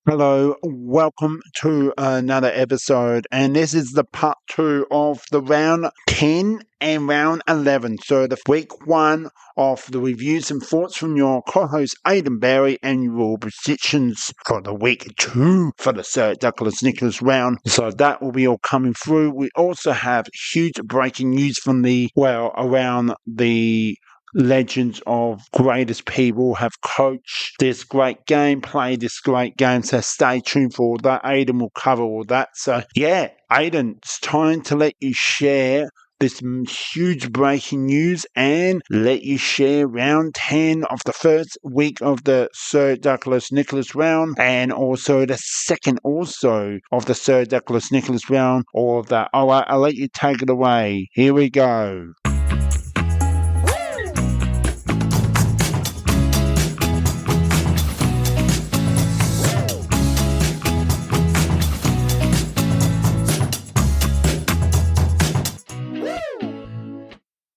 Hello, welcome to another episode, and this is the part 2 of the round 10 and round 11. So the week 1 of the reviews and thoughts from your co-host Aidan Barry and your predictions for the week 2 for the Sir Doug Nicholls round. So that will be all coming through. We also have huge breaking news from around the legends of greatest people have coached this great game, played this great game. So stay tuned for all that. Aidan will cover all that. So yeah, Aidan, it's time to let you share this huge breaking news and let you share round 10 of the first week of the Sir Douglas Nicholls round, and also the second also of the Sir Douglas Nicholls round. All of that. All right, I'll let you take it away. Here we go.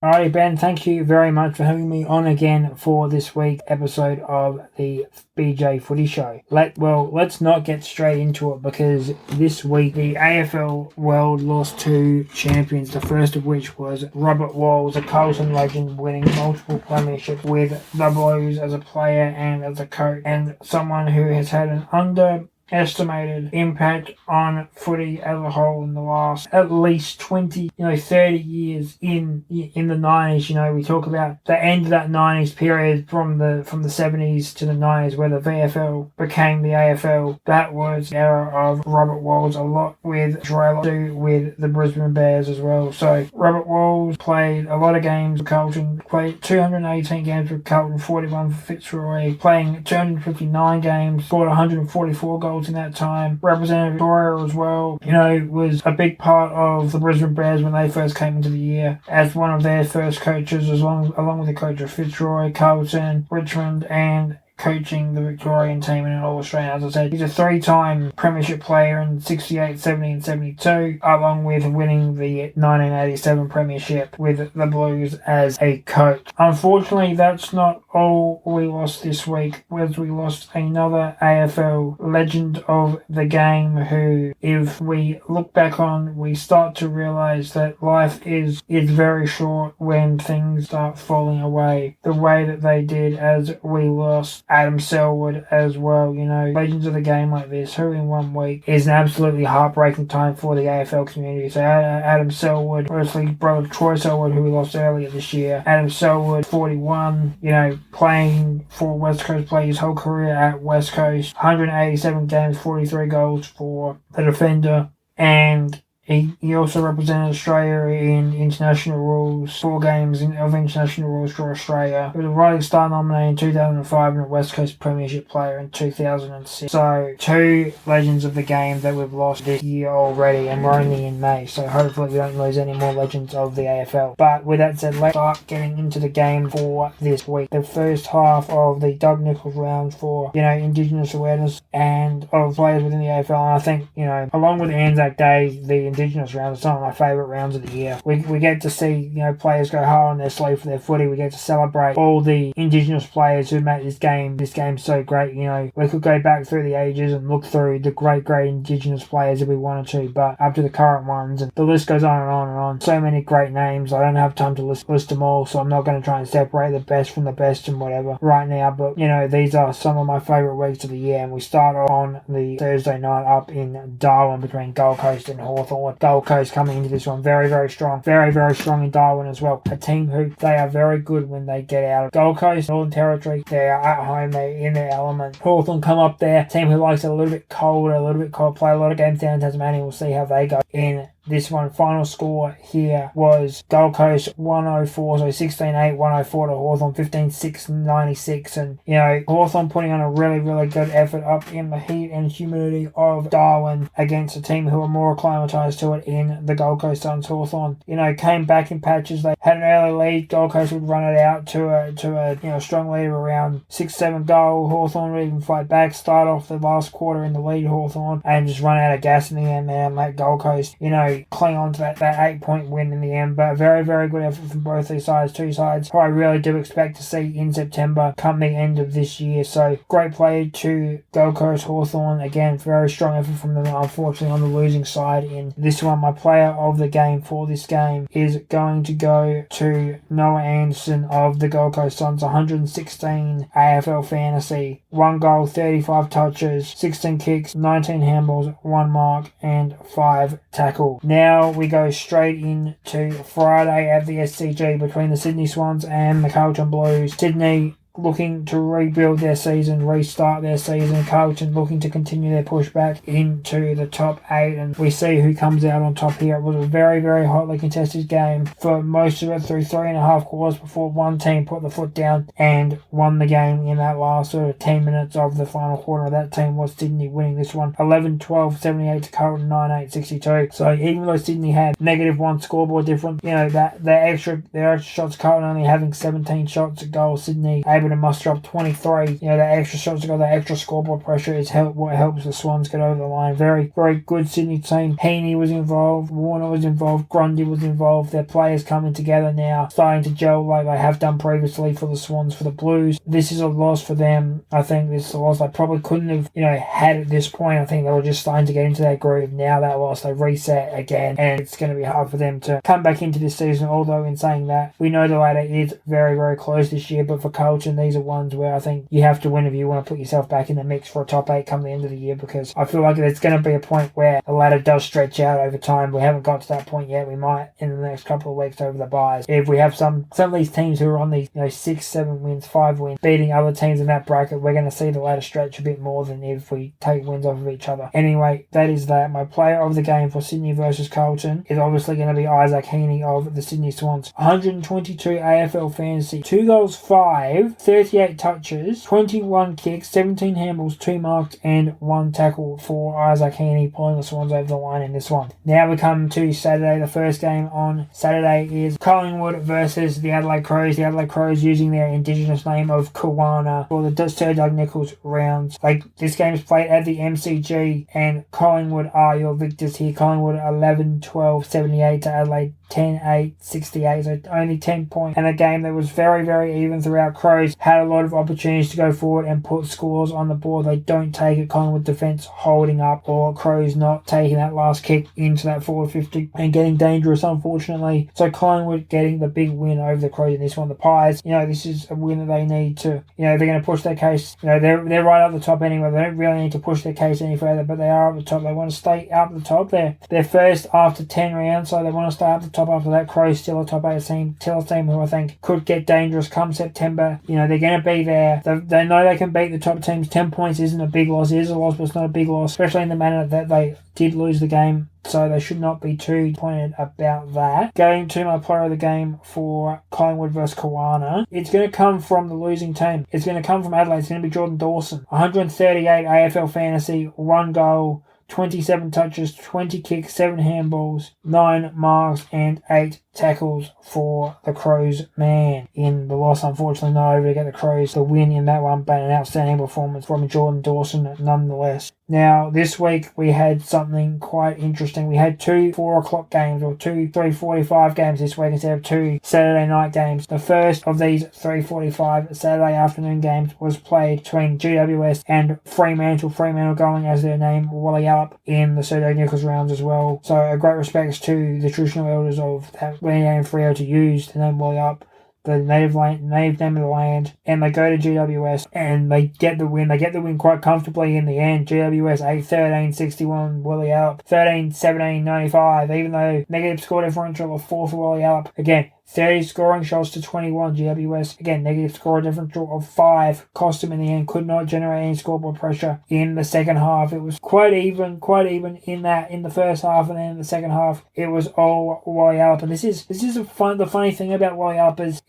Alrighty, Ben, thank you very much for having me on again for this week's episode of the BJ Footy Show. Let's not get straight into it, because this week the AFL World lost two champions, the first of which was Robert Walls, a Carlton legend, winning multiple premierships with the Blues as a player and as a coach, and someone who has had an underestimated impact on footy as a whole in the last at least 20, 30 years in the 90s. We talk about the end of that 90s period from the 70s to the 90s, where the VFL became the AFL. That was the era of Robert Walls, a lot with with the Brisbane Bears as well. So Robert Walls played a lot of games with Carlton, played 218 games with Carlton, 41 for Fitzroy, playing 259 games, scored 144 goals in that time, represented Victoria as well. Was a big part of the Brisbane Bears when they first came into the year as one of their first coaches, along with the coach of Fitzroy, Carlton, Richmond, and coaching the Victorian team in an All-Australian. As I said, he's a three-time premiership player in 68, 70 and 72, along with winning the 1987 premiership with the Blues as a coach. Unfortunately, that's not all we lost this week, as we lost another AFL legend of the game who, if we look back on, we start to realise that life is very short when things start falling away the way that they did, as we lost Adam Selwood as well. Legends of the game like this, who in 1 week, is an absolutely heartbreaking time for the AFL community. So Adam Selwood, firstly brother Troy Selwood, who we lost earlier this year. Adam Selwood, 41, playing for West Coast, played his whole career at West Coast, 187 games, 43 goals for the defender, and he also represented Australia in international rules, 4 games of international rules for Australia. He was a Rising Star nominee in 2005 and a West Coast Premiership player in 2006. So 2 legends of the game that we've lost this year already, and we're only in May, so hopefully we don't lose any more legends of the AFL. But with that said, let's start getting into the game for this week. The first half of the Doug Nicholls round for, Indigenous awareness and of players within the AFL, and I think, along with Anzac Day, the Indigenous round is some of my favourite rounds of the year. We get to see, players go hard on their sleeve for their footy. We get to celebrate all the Indigenous players who make this game so great. We could go back through the ages and look through the great Indigenous players if we wanted to, but up to the current ones, and the list goes on and on and on. So many great names. I don't have time to list them all, so I'm not going to try and separate the best from the best and whatever right now, but these are some of my favourite weeks of the year, and we start on the Thursday night up in Darwin between Gold Coast and Hawthorn. Gold Coast coming into this one very, very strong. Very, very strong in Darwin as well. A team who, they are very good when they get out of Gold Coast, Northern Territory. They are at home, they're in their element. Hawthorn come up there, team who likes it a little bit cold, play a lot of games down in Tasmania. We'll see how they go in this one. Final score here was Gold Coast 104, so 16-8, 104 to Hawthorn, 15-6, 96. And, Hawthorn putting on a really, really good effort up in the heat and humidity of Darwin against a team who are more acclimatised to it in the Gold Coast Suns. Hawthorn, came back in patches. They had an early lead. Gold Coast would run it out to a strong lead of around 6-7 goal. Hawthorn would even fight back, start off the last quarter in the lead, Hawthorn, and just run out of gas in the end there and let Gold Coast, cling on to that 8-point win in the end. But a very, very good effort from both these sides, two sides who I really do expect to see in September come the end of this year. So great play to Gold Coast Hawthorn. Again, very strong effort from them, unfortunately on the losing side in this one. My player of the game for this game is going to go to Noah Anderson of the Gold Coast Suns. 116 AFL fantasy, 1 goal, 35 touches, 16 kicks, 19 handballs, 1 mark, and 5 tackle. Now we go straight into Friday at the SCG between the Sydney Swans and the Carlton Blues. Sydney looking to rebuild their season, restart their season. Carlton looking to continue their pushback into the top 8, and we see who comes out on top here. It was a very, very hotly contested game for most of it through 3.5 quarters before one team put the foot down and won the game in that last sort of 10 minutes of the final quarter. That team was Sydney, winning this one 11-12, 78 to Carlton, 9-8, 62. So even though Sydney had -1 scoreboard difference, that their extra shots, Carlton only having 17 shots at goal, Sydney able to muster up 23. The extra shots to go, the extra scoreboard pressure is what helps the Swans get over the line. Very, very good Sydney team. Heaney was involved, Warner was involved, Grundy was involved. Their players coming together now, starting to gel like they have done previously for the Swans. For the Blues, this is a loss for them. I think this is a loss they probably couldn't have, had at this point. I think they were just starting to get into their groove. Now that loss, they reset again, and it's going to be hard for them to come back into this season. Although in saying that, we know the ladder is very, very close this year, but for Carlton, these are ones where I think you have to win if you want to put yourself back in the mix for a top 8 come the end of the year, because I feel like there's going to be a point where the ladder does stretch out over time. We haven't got to that point yet. We might in the next couple of weeks over the byes. If we have some of these teams who are on these 6, 7 wins, 5 wins, beating other teams in that bracket, we're going to see the ladder stretch a bit more than if we take wins off of each other. Anyway, that is that. My player of the game for Sydney versus Carlton is obviously going to be Isaac Heaney of the Sydney Swans. 122 AFL fantasy, 2 goals, 38 touches, 21 kicks, 17 handballs, 2 marks, and 1 tackle for Isaac Heaney, pulling the Swans over the line in this one. Now we come to Saturday. The first game on Saturday is Collingwood versus the Adelaide Crows. The Adelaide Crows using their indigenous name of Kawana for the Sir Doug Nicholls rounds. This game is played at the MCG, and Collingwood are your victors here. Collingwood 11-12, 78 to Adelaide 10-8, 68, so only 10 points. And a game that was very, very even throughout. Crows had a lot of opportunities to go forward and put scores on the board. They don't take it. Collingwood defence holding up, or Crows not taking that last kick into that forward 50 and getting dangerous, unfortunately. So Collingwood getting the big win over the Crows in this one. The Pies, this is a win that they need to, they're going to push their case. They're right up the top anyway. They don't really need to push their case any further, but they are up the top. They want to stay up the top. They're first after 10 rounds, so they want to stay up the top after that. Crows still a top 8 team, still a team who I think could get dangerous come September. They're going to be there. They know they can beat the top teams. 10 points isn't a big loss. It is a loss, but it's not a big loss, especially in the manner that they did lose the game. So they should not be too pointed about that. Going to my player of the game for Collingwood versus Kawana, it's going to come from the losing team. It's going to come from Adelaide. It's going to be Jordan Dawson. 138 AFL fantasy, 1 goal, 27 touches, 20 kicks, 7 handballs, 9 marks, and 8 tackles for the Crows man in the loss. Unfortunately, not over to get the Crows the win in that one, but an outstanding performance from Jordan Dawson nonetheless. Now, this week we had something quite interesting. We had 2 4 o'clock games, or 2 3:45 games this week instead of 2 Saturday night games. The first of these 3:45 Saturday afternoon games was played between GWS and Fremantle. Fremantle going as their name, Wally up in the Sir Doug Nicholls rounds as well. So a great respects to the traditional elders of that and Freo to use the name Wally up, the native name of the land, and they go to GWS and they get the win. They get the win quite comfortably in the end. GWS 8-13, 61, Wally up 13-17, 95, even though negative score differential of 4 for Wally up. Again, 30 scoring shots to 21. GWS, again, negative score differential of 5. Cost them in the end. Could not generate any scoreboard pressure in the second half. It was quite even in the first half, and then in the second half, it was all Wally up. And this is the funny thing about Wally up is,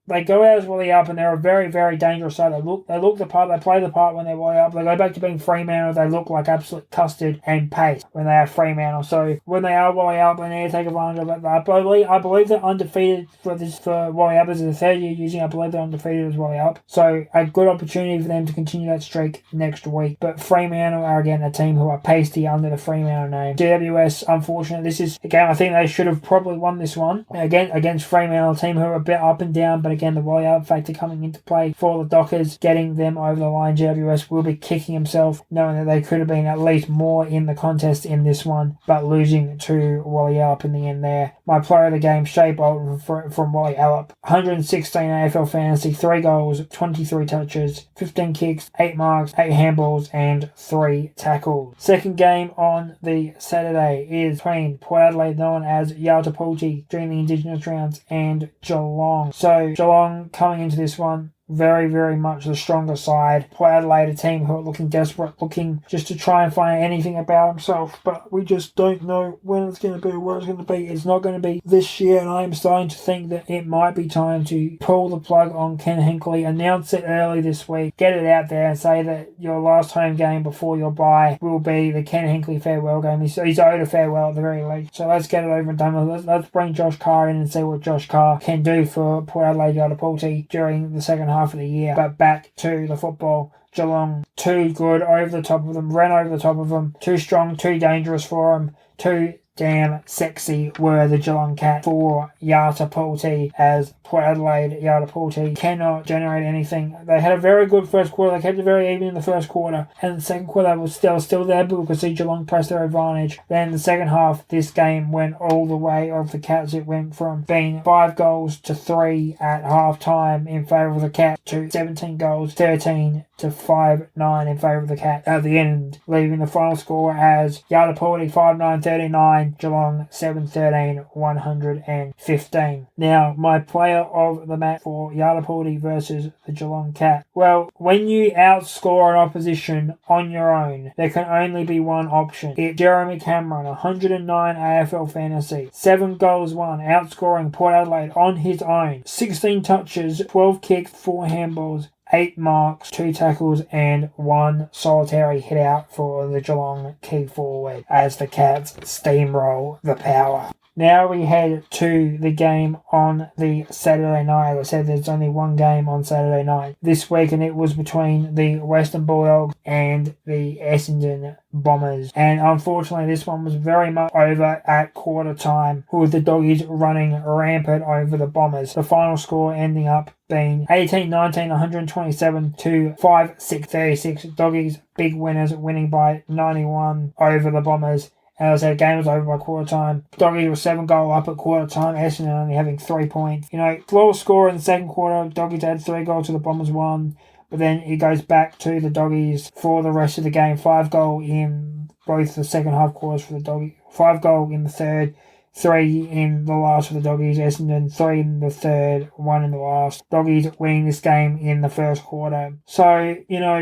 they go out as Wally Up, and they're a very, very dangerous side. They look the part. They play the part when they're Wally Up. They go back to being Fremantle. They look like absolute custard and paste when they are Fremantle. So when they are Wally Up, they need to take advantage of it. I believe they're undefeated for Wally Up. This is the third year using. I believe they're undefeated as Wally Up. So a good opportunity for them to continue that streak next week. But Fremantle are again a team who are pasty under the Fremantle name. GWS, unfortunately, this is a game I think they should have probably won this one again against Fremantle, a team who are a bit up and down. But again, the Wally Up factor coming into play for the Dockers, getting them over the line. GWS will be kicking himself, knowing that they could have been at least more in the contest in this one, but losing to Wally Up in the end there. My player of the game, Shea Bolton from Wally Up, 116 AFL fantasy, 3 goals, 23 touches, 15 kicks, 8 marks, 8 handballs, and 3 tackles. Second game on the Saturday is between Port Adelaide, known as Yatapulti, during the Indigenous rounds, and Geelong. So Geelong coming into this one very, very much the stronger side. Port Adelaide, a team who are looking desperate, looking just to try and find anything about himself, but we just don't know when it's going to be, where it's going to be. It's not going to be this year, and I am starting to think that it might be time to pull the plug on Ken Hinkley, announce it early this week, get it out there and say that your last home game before your bye will be the Ken Hinkley farewell game. He's owed a farewell at the very least. So let's get it over and done with. Let's bring Josh Carr in and see what Josh Carr can do for Port Adelaide Yatapulti during the second half of the year. But back to the football. Geelong, too good over the top of them, ran over the top of them, too strong, too dangerous for them, too damn sexy were the Geelong Cats for Yatapulti, as Port Adelaide Yatapulti cannot generate anything. They had a very good first quarter. They kept it very even in the first quarter, and the second quarter was still there, but we could see Geelong press their advantage. Then the second half, this game went all the way of the Cats. It went from being 5 goals to 3 at half time in favour of the Cats to 17 goals, 13 to 5-9 in favour of the Cats at the end, leaving the final score as Yatapulti 5-9-39, Geelong 7-13, 115. Now, my player of the match for Yatapulti versus the Geelong Cat. Well, when you outscore an opposition on your own, there can only be one option. It's Jeremy Cameron, 109 AFL fantasy, 7 goals won, outscoring Port Adelaide on his own, 16 touches, 12 kicks, 4 handballs, 8 marks, 2 tackles, and 1 solitary hit out for the Geelong key forward as the Cats steamroll the power. Now we head to the game on the Saturday night. As I said, there's only one game on Saturday night this week, and it was between the Western Bulldogs and the Essendon Bombers. And unfortunately, this one was very much over at quarter time, with the Doggies running rampant over the Bombers. The final score ending up being 18-19, 127 to 5-6-36. Doggies, big winners, winning by 91 over the Bombers. As I said, the game was over by quarter time. Doggies were 7 goal up at quarter time. Essendon only having 3 points. Floor score in the second quarter. Doggies had 3 goals to the Bombers 1. But then it goes back to the Doggies for the rest of the game. 5 goal in both the second half quarters for the Doggies. 5 goal in the third. 3 in the last for the Doggies. Essendon 3 in the third, 1 in the last. Doggies winning this game in the first quarter. So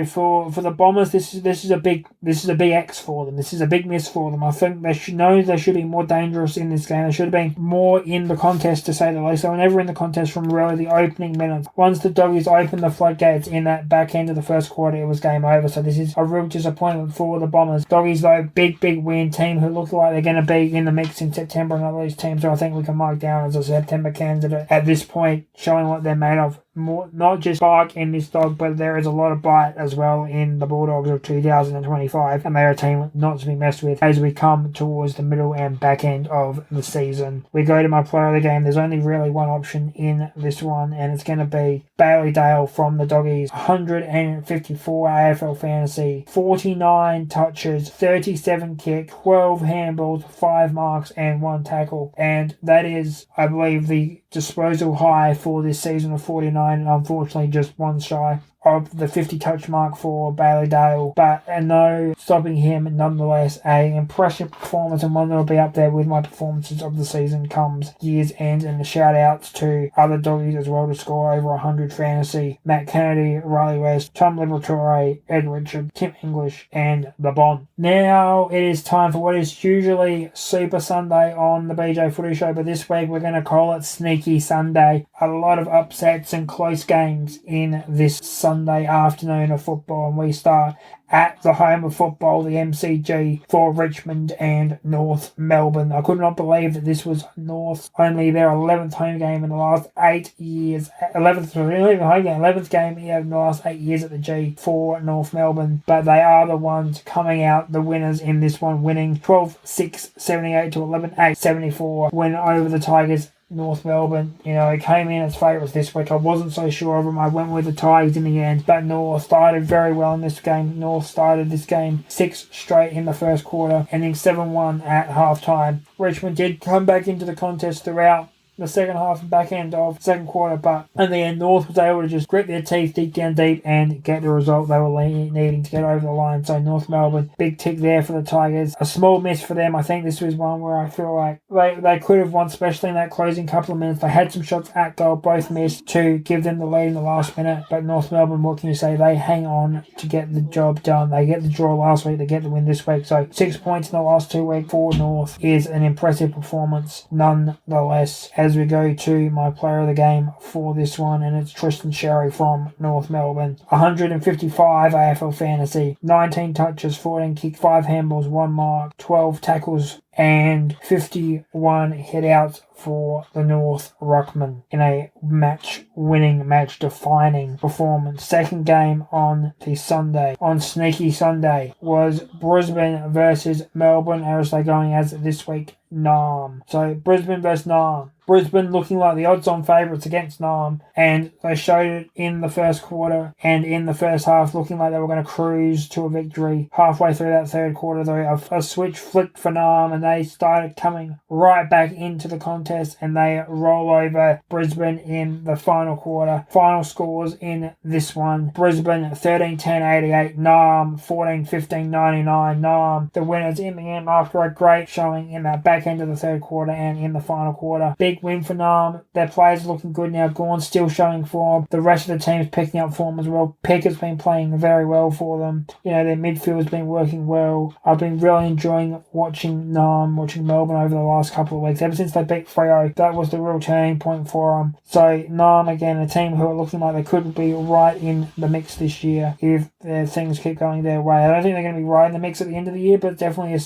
for the Bombers, this is a big X for them. This is a big miss for them. I think they should be more dangerous in this game. They should have been more in the contest, to say the least. They were never in the contest from really the opening minutes. Once the Doggies opened the floodgates in that back end of the first quarter, it was game over. So this is a real disappointment for the Bombers. Doggies, though, big win. Team who look like they're going to be in the mix in September. Of these teams who I think we can mark down as a September candidate at this point, showing what they're made of. More, not just bark in this dog, but there is a lot of bite as well in the Bulldogs of 2025, and they're a team not to be messed with as we come towards the middle and back end of the season. We go to my player of the game. There's only really one option in this one, and it's going to be Bailey Dale from the Doggies. 154 AFL fantasy, 49 touches, 37 kick, 12 handballs, 5 marks, and 1 tackle. And that is, I believe, the disposal high for this season of 49, and unfortunately just one shy of the 50 touch mark for Bailey Dale, but no stopping him nonetheless. A impressive performance, and one that will be up there with my performances of the season comes year's end, and the shout outs to other doggies as well to score over 100 fantasy: Matt Kennedy, Riley West, Tom Liberatore, Ed Richard, Tim English, and the Bond. Now it is time for what is usually Super Sunday on the BJ Footy Show, but this week we're going to call it Sneaky Sunday. A lot of upsets and close games in this Sunday afternoon of football, and we start at the home of football, the MCG, for Richmond and North Melbourne. I could not believe that this was North only their 11th home game in the last 8 years. 11th game in the last 8 years at the G for North Melbourne, but they are the ones coming out the winners in this one, winning 12-6, 78 to 11-8, 74, win over the Tigers. North Melbourne, it came in as favourites this week. I wasn't so sure of them. I went with the Tigers in the end, but North started very well in this game. North started this game 6 straight in the first quarter, ending 7-1 at half-time. Richmond did come back into the contest throughout the second half and back end of second quarter, but in the end North was able to just grit their teeth deep and get the result they were needing to get over the line. So North Melbourne, big tick there for the Tigers. A small miss for them. I think this was one where I feel like they could have won, especially in that closing couple of minutes. They had some shots at goal, both missed to give them the lead in the last minute, but North Melbourne, what can you say, they hang on to get the job done. They get the draw last week, they get the win this week, so 6 points in the last 2 weeks for North is an impressive performance nonetheless. As we go to my player of the game for this one, and it's Tristan Sherry from North Melbourne. 155 AFL fantasy, 19 touches, 14 kicks, 5 handballs, 1 mark, 12 tackles, and 51 hit-outs for the North Ruckman in a match-winning, match-defining performance. Second game on the Sunday, on Sneaky Sunday, was Brisbane versus Melbourne, as they're going as this week, Nam. So Brisbane versus Nam. Brisbane looking like the odds-on favourites against Nam, and they showed it in the first quarter and in the first half, looking like they were going to cruise to a victory. Halfway through that third quarter, though, a switch flipped for Nam, and they started coming right back into the contest, and they roll over Brisbane in the final quarter. Final scores in this one: Brisbane 13-10, 88, Nam 14-15, 99. Nam the winners in the end after a great showing in that back end of the third quarter and in the final quarter. Big win for Nam. Their players are looking good now. Gorn's still showing form. The rest of the team's picking up form as well. Pickett's been playing very well for them. Their midfield's been working well. I've been really enjoying watching Melbourne over the last couple of weeks. Ever since they beat Freo, that was the real turning point for them. So Nam, again, a team who are looking like they could be right in the mix this year if things keep going their way. I don't think they're going to be right in the mix at the end of the year, but definitely a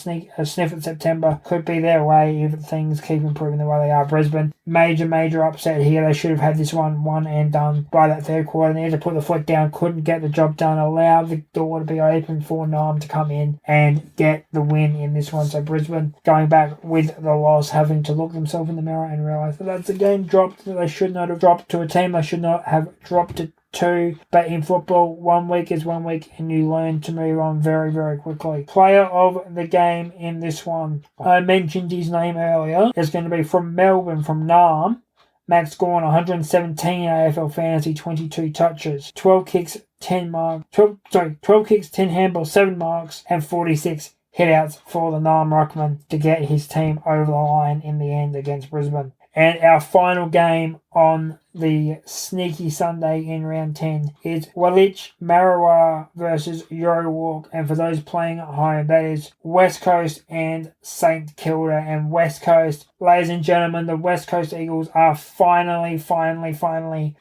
sniff at September could be their way if things keep improving the way they are. Brisbane, major upset here. They should have had this one and done by that third quarter. They had to put the foot down, couldn't get the job done, allowed the door to be open for Nam to come in and get the win in this one. So Brisbane going back with the loss, having to look themselves in the mirror and realise that that's a game dropped that they should not have dropped to a team they should not have dropped it to. But in football, 1 week is 1 week, and you learn to move on very, very quickly. Player of the game in this one, I mentioned his name earlier. It's going to be from Melbourne, from Nam. Max Gawn, 117 AFL fantasy, 22 touches, 12 kicks, 10 kicks, 10 handballs, 7 marks, and 46 hit-outs for the Nam Ruckman to get his team over the line in the end against Brisbane. And our final game on the Sneaky Sunday in round 10 is Walich Marawa versus Yorewalk. And for those playing at home, that is West Coast and St Kilda. And West Coast, ladies and gentlemen, the West Coast Eagles are finally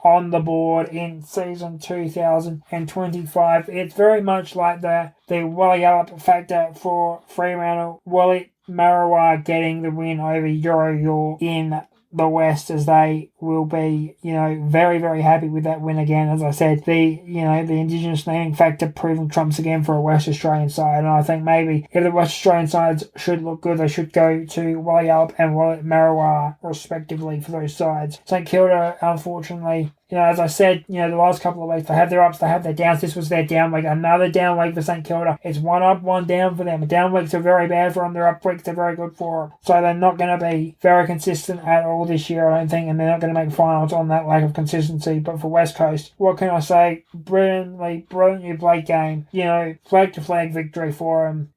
on the board in season 2025. It's very much like the Wally Yallop factor for Fremantle. Walich Marawa getting the win over York in the West, as they will be, very, very happy with that win again. As I said, the Indigenous naming factor proving trumps again for a West Australian side, and I think maybe if the West Australian sides should look good, they should go to Wally Alp and Walich Marawa respectively for those sides. St Kilda, unfortunately, as I said, the last couple of weeks, they have their ups, they have their downs. This was their down week. Another down week for St Kilda. It's one up, one down for them. Down weeks are very bad for them. Their up weeks are very good for them. So they're not going to be very consistent at all this year, I don't think, and they're not going to make finals on that lack of consistency. But for West Coast, what can I say? Brilliantly played game. Flag to flag victory for them.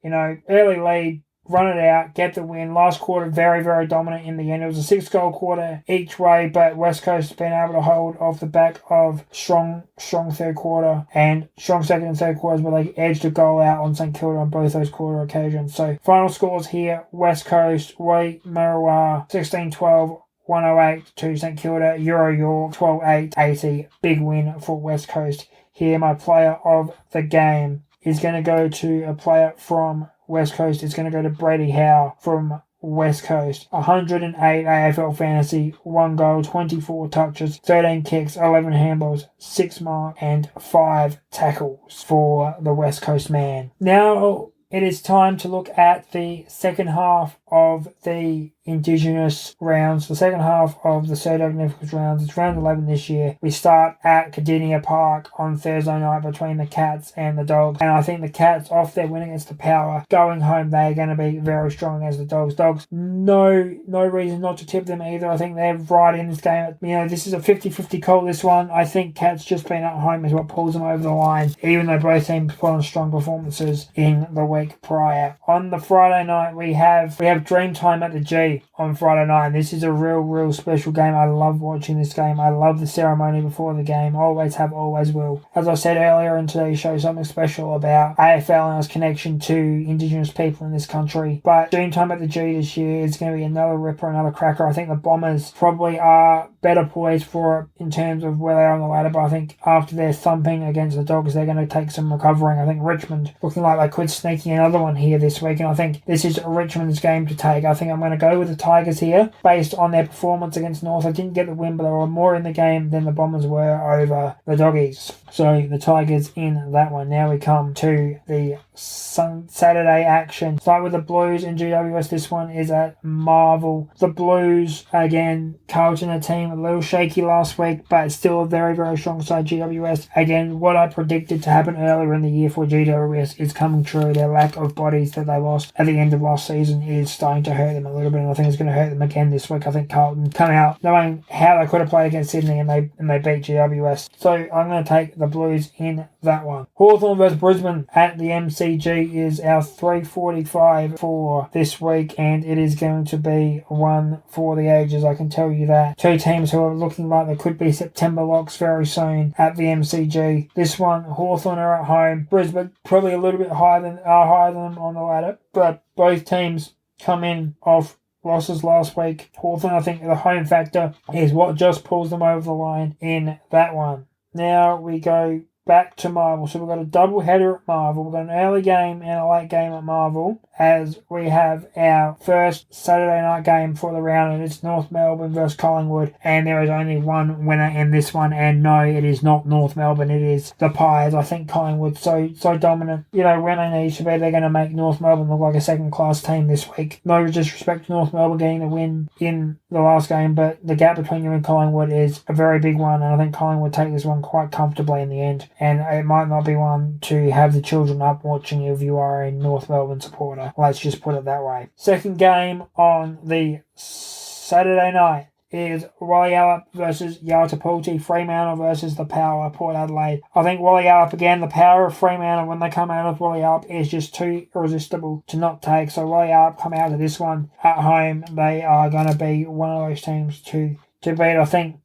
Early lead. Run it out, get the win. Last quarter, very, very dominant in the end. It was a 6-goal quarter each way, but West Coast has been able to hold off the back of strong third quarter and strong second and third quarters, but they edged a goal out on St Kilda on both those quarter occasions. So final scores here, West Coast, Wait Marooa, 16-12. 108 to St Kilda, Euro York, 12-8, 80. Big win for West Coast. Here, my player of the game is going to go to a player from West Coast. It's going to go to Brady Howe from West Coast. 108 AFL fantasy, 1 goal, 24 touches, 13 kicks, 11 handballs, 6 marks, and 5 tackles for the West Coast man. Now it is time to look at the second half of the Indigenous rounds, the second half of the Doug Nicholls rounds. It's round 11 this year. We start at Cardinia Park on Thursday night between the Cats and the Dogs. And I think the Cats, off their win against the Power, going home, they're going to be very strong against the Dogs. Dogs, no reason not to tip them either. I think they're right in this game. This is a 50-50 call, this one. I think Cats just being at home is what pulls them over the line, even though both teams put on strong performances in the week prior. On the Friday night, we have Dreamtime at the G on Friday night, and this is a real special game. I love watching this game. I love the ceremony before the game. Always have, always will. As I said earlier in today's show, something special about AFL and its connection to Indigenous people in this country. But Dreamtime at the G this year is going to be another ripper, another cracker. I think the Bombers probably are better poised for it in terms of where they are on the ladder, but I think after their thumping against the Dogs, they're going to take some recovering. I think Richmond looking like they could sneak in another one here this week, and I think this is Richmond's game to take. I think I'm going to go with the Tigers here based on their performance against North. I didn't get the win, but they were more in the game than the Bombers were over the Doggies. So the Tigers in that one. Now we come to the Saturday action. Start with the Blues and GWS. This one is at Marvel. The Blues, again, Carlton, a team a little shaky last week, but still a very, very strong side. GWS, again, what I predicted to happen earlier in the year for GWS is coming true. Their lack of bodies that they lost at the end of last season is starting to hurt them a little bit, and I think it's going to hurt them again this week. I think Carlton come out knowing how they could have played against Sydney, and they beat GWS. So I'm going to take the Blues in that one. Hawthorn versus Brisbane at the MCG is our 3:45 for this week, and it is going to be one for the ages, I can tell you that. Two teams who are looking like they could be September locks very soon at the MCG. This one, Hawthorn are at home. Brisbane probably a little bit higher than them on the ladder, but both teams come in off losses last week. Hawthorn, I think the home factor is what just pulls them over the line in that one. Now we go back to Marvel. So we've got a double header at Marvel. We've got an early game and a late game at Marvel, as we have our first Saturday night game for the round, and it's North Melbourne versus Collingwood, and there is only one winner in this one, and no, it is not North Melbourne, it is the Pies. I think Collingwood's so dominant, when they need to be, they're going to make North Melbourne look like a second-class team this week. No disrespect to North Melbourne getting the win in the last game, but the gap between you and Collingwood is a very big one, and I think Collingwood take this one quite comfortably in the end. And it might not be one to have the children up watching if you are a North Melbourne supporter. Let's just put it that way. Second game on the Saturday night is Wally versus Yaltapulti, Fremantle versus the Power, Port Adelaide. I think Wally again, the power of Fremantle when they come out of Wally is just too irresistible to not take. So Wally come out of this one at home. They are going to be one of those teams to beat. I think,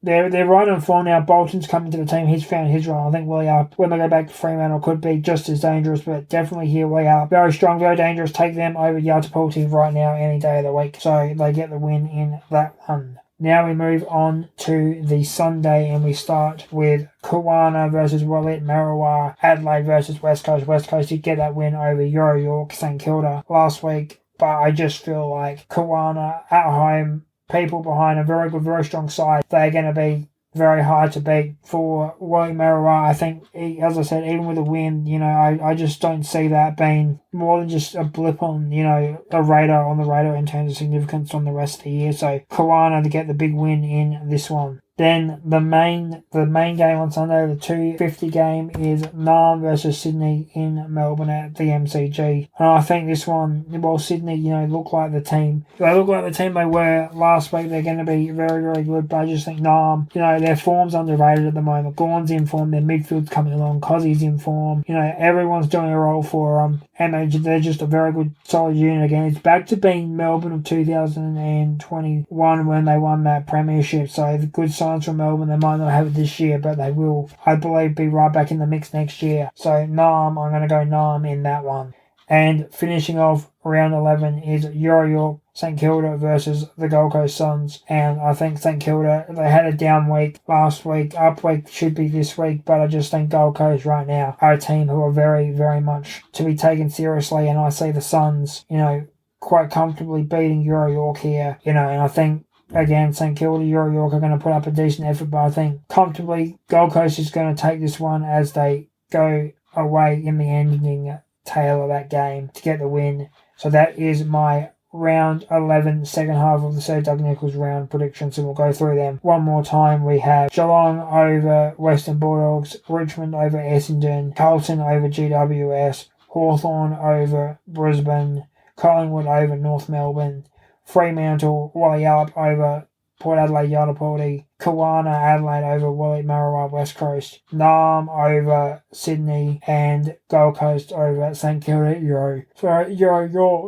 they're right on form now. Bolton's coming to the team. He's found his role. I think Willie when they go back to Fremantle, could be just as dangerous, but definitely here Willie very strong, very dangerous. Take them over Yaltapulti right now, any day of the week. So they get the win in that one. Now we move on to the Sunday, and we start with Kawana versus Wallet, Marooa, Adelaide versus West Coast. West Coast did get that win over Euro York, St Kilda last week, but I just feel like Kawana at home, people behind a very good, very strong side, they're going to be very hard to beat for Wally Marooa. I think, as I said, even with a win, I just don't see that being more than just a blip on, the radar in terms of significance on the rest of the year. So Kawana to get the big win in this one. Then the main game on Sunday, the 2:50 game, is Narm versus Sydney in Melbourne at the MCG. And I think this one, well, Sydney, look like the team. They look like the team they were last week. They're going to be very, very good. But I just think Narm, their form's underrated at the moment. Gawn's in form. Their midfield's coming along. Cozzie's in form. Everyone's doing a role for them. And they're just a very good, solid unit again. It's back to being Melbourne of 2021 when they won that premiership. So the good signs from Melbourne. They might not have it this year, but they will, I believe, be right back in the mix next year. So Narm, I'm going to go Narm in that one. And finishing off round 11 is York St Kilda versus the Gold Coast Suns. And I think St Kilda, they had a down week last week. Up week should be this week, but I just think Gold Coast right now are a team who are very, very much to be taken seriously. And I see the Suns, quite comfortably beating York here. And I think, again, St Kilda, York are going to put up a decent effort, but I think comfortably Gold Coast is going to take this one as they go away in the ending tail of that game to get the win. So that is my round 11, second half of the Sir Doug Nicholls round predictions, and we'll go through them one more time. We have Geelong over Western Bulldogs, Richmond over Essendon, Carlton over GWS, Hawthorn over Brisbane, Collingwood over North Melbourne, Fremantle, Walleyup over Port Adelaide Yotapaldi, Kawana Adelaide over Wollert Marrawar West Coast, Narm over Sydney, and Gold Coast over St Kilda Euro. So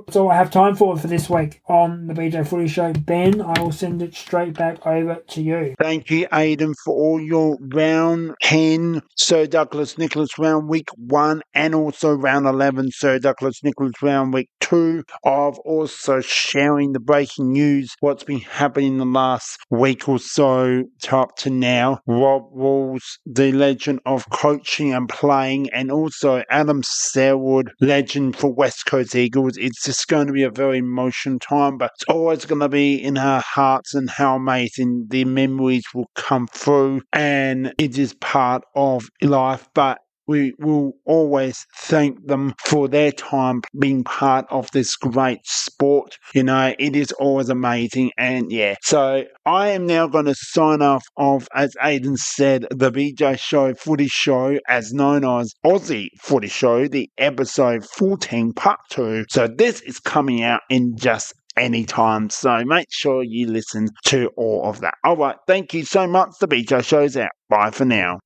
that's all I have time for this week on the BJ Footy Show. Ben, I will send it straight back over to you. Thank you, Aidan, for all your round 10 Sir Douglas Nicholls round week 1 and also round 11 Sir Douglas Nicholls round week 2 of also sharing the breaking news, what's been happening in the last week or so up to now. Rob Rawls, the legend of coaching and playing, and also Adam Selwood, legend for West Coast Eagles. It's just going to be a very emotional time, but it's always going to be in our hearts, and how amazing the memories will come through, and it is part of life. But we will always thank them for their time being part of this great sport. It is always amazing. And so I am now going to sign off of, as Aidan said, the BJ Show Footy Show, as known as Aussie Footy Show, the episode 14 part 2. So this is coming out in just any time. So make sure you listen to all of that. All right. Thank you so much. The BJ Show's out. Bye for now.